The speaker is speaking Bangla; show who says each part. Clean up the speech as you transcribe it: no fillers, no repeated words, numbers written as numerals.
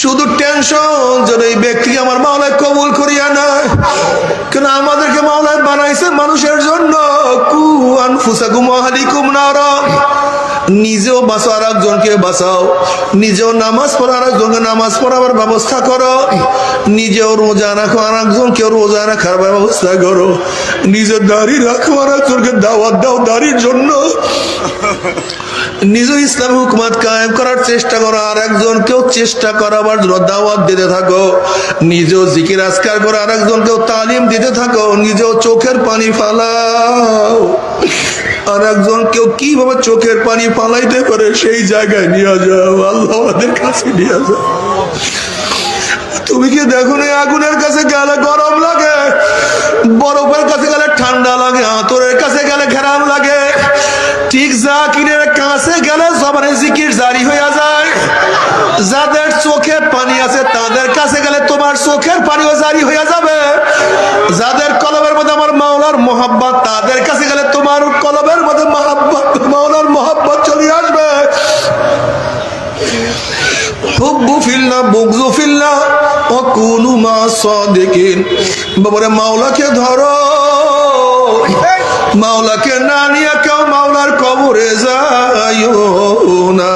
Speaker 1: শুধু টেনশন যেন এই ব্যক্তিকে আমার মাওলায় কবুল করিয়া নেয়। কেন আমাদেরকে মাওলায় বানাইছে মানুষের জন্য। কু আনফুসাকুম ওয়া আহলিকুম নারা, নিজেও বাঁচো আর একজনকে বাঁচাও, নিজেও নামাজ পড়ো আর একজনকে নামাজ পড়াবার ব্যবস্থা করো, নিজেও রোজা রাখো আর একজনকেও রোজা রাখার ব্যবস্থা করো, নিজে দাড়ি রাখো আর একজনকে দাওয়াত দাও দাড়ির জন্য, নিজে ইসলাম হুকুমত কায়েম করার চেষ্টা করো আর একজনকেও চেষ্টা করাবার জন্য দাওয়াত দিতে থাকো, নিজেও জিকির আজকার করে আর একজনকেও তালিম দিতে থাকো, নিজেও চোখের পানি ফালাও আর একজন কেউ কিভাবে চোখের পানি ফালাইতে পারে সেই জায়গায় নিয়ে যাও, আল্লাহ আমাদের কাছে নিয়ে যাও। তুমি কি দেখো না আগুনের কাছে গেলে গরম লাগে, বরফের কাছে গেলে ঠান্ডা লাগে, আতরের কাছে গেলে ঘেরাম লাগে, ঠিক জাকিরের কাছে গেলে জবানে জিকির জারি হয়ে যায়। যাদের চোখে পানি আছে তাদের কাছে গেলে তোমার চোখের পানিও জারি হয়ে যাবে। যাদের কলবের মধ্যে আমার মাওলার মোহাব্বত, তাদের কাছে গেলে তোমার কলবের মধ্যে মোহাব্বত, মাওলার মোহাব্বত চলে আসবে। হুব্বু ফিল্লাহ বুগযু ফিল্লাহ ওয়া কুনু মা সাদিকিন। বাবারে মাওলাকে ধরো, মাওলাকে না নিয়ে কেউ মাওলার কবরে যাইও না।